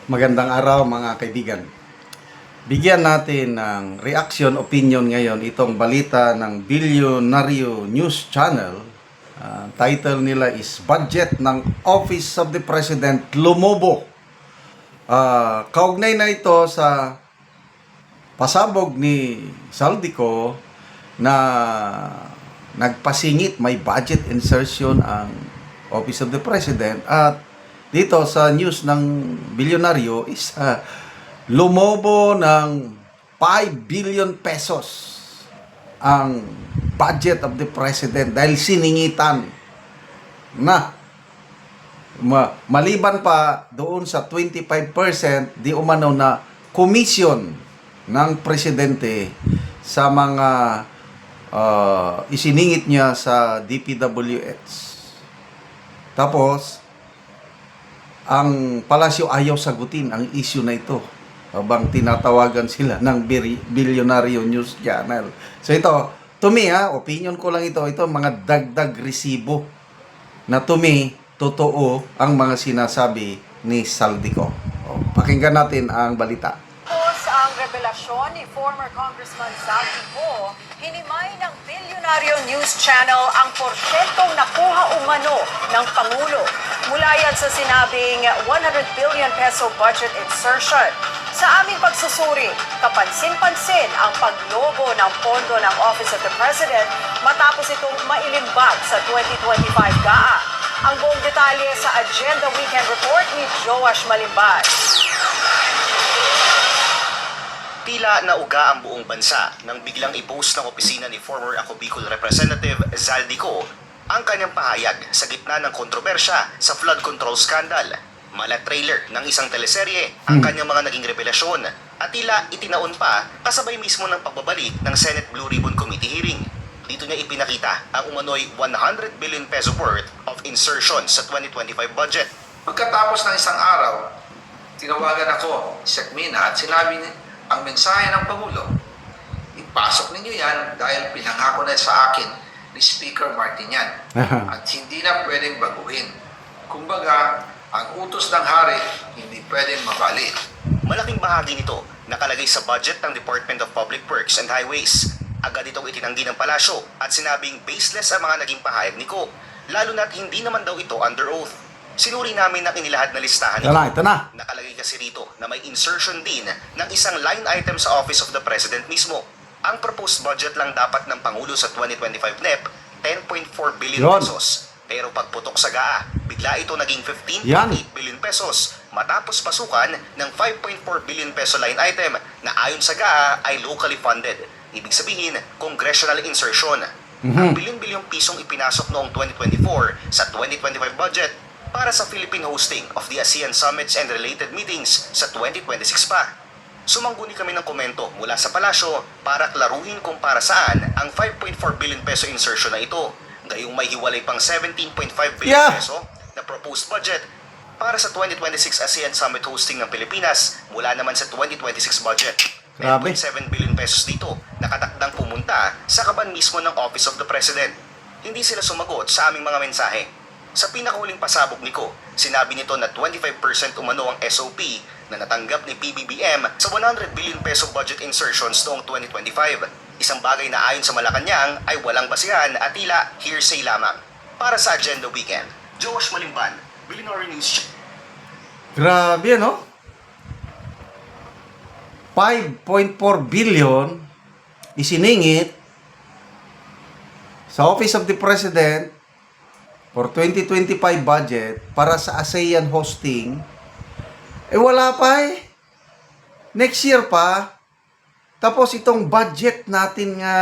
Magandang araw mga kaibigan. Bigyan natin ng reaction, opinion ngayon itong balita ng Bilyonaryo News Channel. Title nila is Budget ng Office of the President Lumobo. Kaugnay na ito sa pasabog ni Saldico na nagpasingit, may budget insertion ang Office of the President, at dito sa news ng Bilyonaryo is lumobo ng 5 billion pesos ang budget of the President dahil siningitan na maliban pa doon sa 25% di umano na commission ng Presidente sa mga isiningit niya sa DPWH. Tapos ang palasyo ayaw sagutin ang issue na ito habang tinatawagan sila ng Bilyonaryo News Channel. So ito, to me opinion ko lang ito mga dagdag resibo na to me, totoo ang mga sinasabi ni Saldico. Pakinggan natin ang balita. Ang revelasyon ni former Congressman Saldico, hinimay ng Bilyonaryo News Channel ang porsyentong nakuha umano ng Pangulo mula yan sa sinabing 100 billion peso budget insertion. Sa aming pagsusuri, kapansin-pansin ang paglobo ng pondo ng Office of the President matapos itong mailimbag sa 2025 GAA. Ang buong detalye sa Agenda Weekend Report ni Joash Malimbad. Tila nauga ang buong bansa nang biglang i-post ng opisina ni former Ako Bicol Representative Saldico ang kanyang pahayag sa gitna ng kontrobersya sa flood control scandal. Mala trailer ng isang teleserye ang kanyang mga naging revelasyon at tila itinaon pa kasabay mismo ng pagbabalik ng Senate Blue Ribbon Committee hearing. Dito niya ipinakita ang umano'y 100 billion peso worth of insertion sa 2025 budget. Pagkatapos ng isang araw, tinawagan ako si Sekmina at sinabi ang mensahe ng Pangulo, ipasok ninyo yan dahil pinangako na sa akin ni Speaker Martinian at hindi na pwedeng baguhin. Kumbaga, ang utos ng hari hindi pwedeng mabali. Malaking bahagi nito nakalagay sa budget ng Department of Public Works and Highways. Agad itong itinanggi ng palasyo at sinabing baseless ang mga naging pahayag ni Ko, lalo na't hindi naman daw ito under oath. Sinuri namin ang inilahad na listahan nito. Ito na. Nakalagay kasi rito na may insertion din ng isang line item sa Office of the President mismo. Ang proposed budget lang dapat ng Pangulo sa 2025 NEP, 10.4 billion pesos. Pero pagputok sa GAA, bigla ito naging 15.8 billion pesos matapos pasukan ng 5.4 billion peso line item na ayon sa GAA ay locally funded. Ibig sabihin, congressional insertion. Ang bilyon-bilyong pisong ipinasok noong 2024 sa 2025 budget para sa Philippine hosting of the ASEAN Summits and related meetings sa 2026 pa. Sumangguni kami ng komento mula sa palasyo para klaruhin kung para saan ang 5.4 billion peso insertion na ito, gayong may hiwalay pang 17.5 billion peso na proposed budget para sa 2026 ASEAN Summit hosting ng Pilipinas mula naman sa 2026 budget. 10.7 billion pesos dito nakatakdang pumunta sa kaban mismo ng Office of the President. Hindi sila sumagot sa aming mga mensahe. Sa pinakahuling pasabog ni Ko, sinabi nito na 25% umano ang SOP na natanggap ni PBBM sa 100 billion peso budget insertions noong 2025. Isang bagay na ayon sa Malacanang ay walang basihan at tila hearsay lamang. Para sa Agenda Weekend, Joash Malimban, Bilyonaryo News. Grabe, no? 5.4 billion isiningit sa Office of the President for 2025 budget para sa ASEAN hosting. Wala pa next year pa. Tapos itong budget natin nga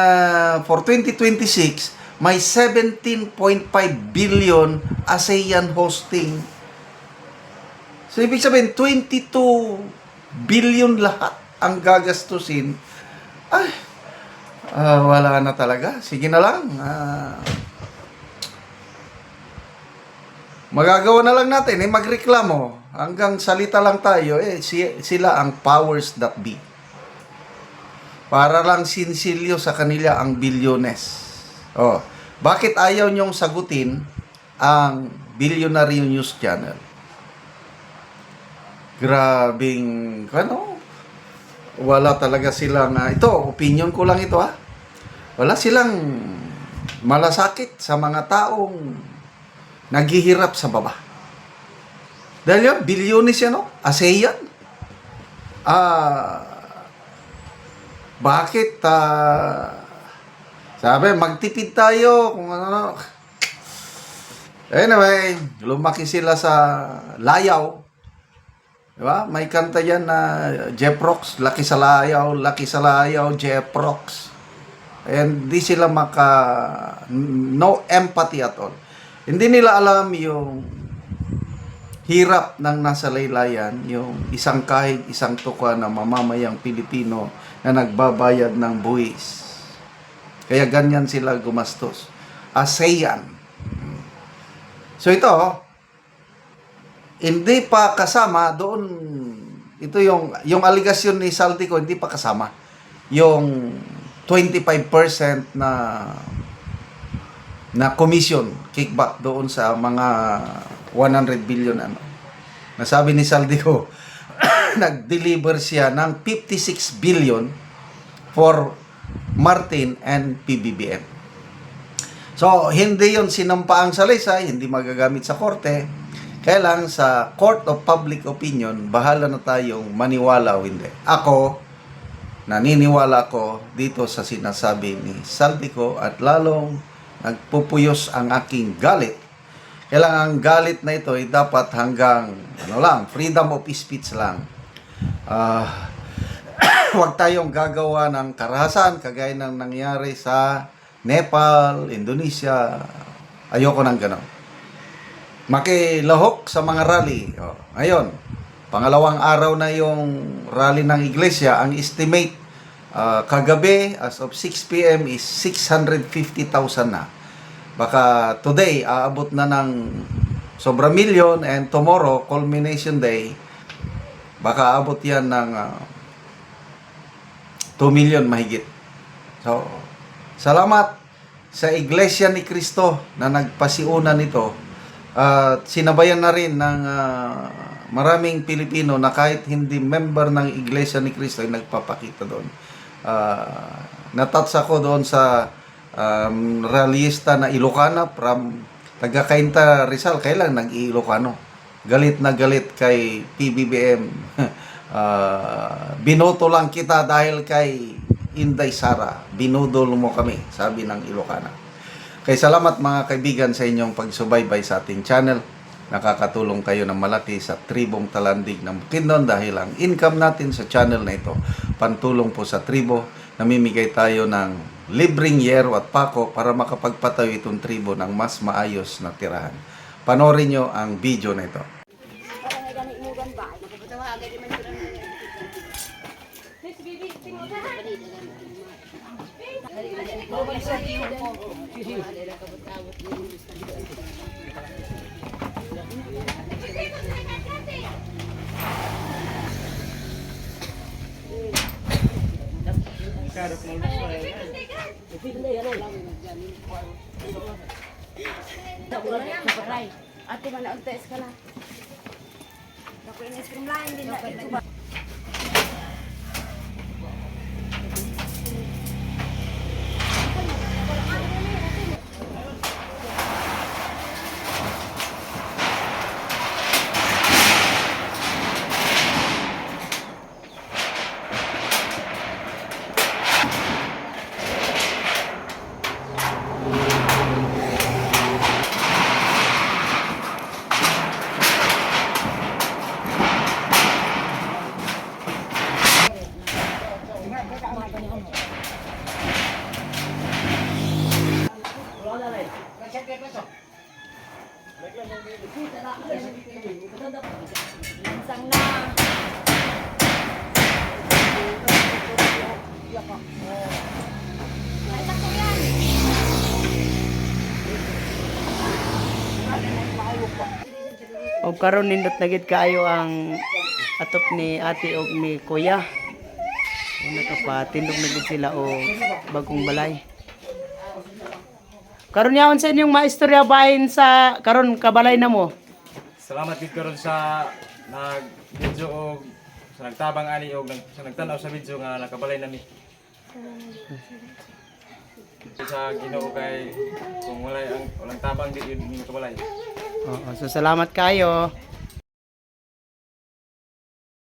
for 2026 may 17.5 billion ASEAN hosting. So ibig sabihin 22 billion lahat ang gagastusin. Wala na talaga. Sige na lang. Magagawa na lang natin, magreklamo. Hanggang salita lang tayo, sila ang powers that be. Para lang sinsilyo sa kanila ang bilyones. Bakit ayaw nyong sagutin ang Bilyonaryo News Channel? grabing, wala talaga silang, ito, opinion ko lang ito wala silang malasakit sa mga taong naghihirap sa baba. Dahil yun, bilyonis yan, ASEAN. Bakit, sabi, magtipid tayo, kung ano. Anyway, lumaki sila sa layaw. Diba? May kanta yan na Jeff Rocks, laki sa layaw, Jeff Rocks. And di sila no empathy at all. Hindi nila alam yung hirap ng nasa laylayan, yung isang kahig, isang tuka na mamamayang Pilipino na nagbabayad ng buwis. Kaya ganyan sila gumastos. ASEAN. So ito, hindi pa kasama doon, ito yung aligasyon ni Saldico, hindi pa kasama yung 25% na commission, kickback doon sa mga 100 billion Nasabi ni Saldico, nag-deliver siya ng 56 billion for Martin and PBBM. So, hindi yon sinampaang salaysay, hindi magagamit sa korte. Kaya lang sa Court of Public Opinion, bahala na tayong maniwala o hindi. Ako, naniniwala ko dito sa sinasabi ni Saldico at lalong nagpupuyos ang aking galit. Kaya lang ang galit na ito ay dapat hanggang, freedom of speech lang. Huwag tayong gagawa ng karahasan kagaya ng nangyari sa Nepal, Indonesia. Ayoko ng ganon. Makilahok sa mga rally. Ngayon, pangalawang araw na yung rally ng iglesia. Ang estimate kagabi as of 6 p.m. is 650,000 na. Baka today, aabot na ng sobra million and tomorrow, culmination day, baka aabot yan ng 2 million mahigit. So, salamat sa Iglesia ni Cristo na nagpasiuna nito. At sinabayan na rin ng maraming Pilipino na kahit hindi member ng Iglesia ni Cristo ay nagpapakita doon. Natats ako doon sa rallyista na Ilocana from taga-Cainta Rizal. Kailan nag-Ilocano? Galit na galit kay PBBM. Binoto lang kita dahil kay Inday Sara. Binudol mo kami, sabi ng Ilocana. Kaya salamat mga kaibigan sa inyong pagsubaybay sa ating channel. Nakakatulong kayo ng malaki sa tribong talandig ng Bukidnon dahil ang income natin sa channel na ito, pantulong po sa tribo. Namimigay tayo ng libreng yero at pako para makapagpatayo itong tribo ng mas maayos na tirahan. Panoorin nyo ang video na ito. Ate mana untes ka na. Ako ini screen line din na. Lansang na. O karon nindot na gid kaayo ang atop ni ate og ni kuya. O nakapatindog na gid sila o bagong balay. Karon yaon sa inyong maistorya bahin sa karon kabalay na mo. Salamat gid karon sa nag-video og sa nagtabang ani og sa nagtanaw sa video nga nakabalay nami. Sa Ginoo kay kung walang tabang di yun nakabalay. Oo, so salamat kayo.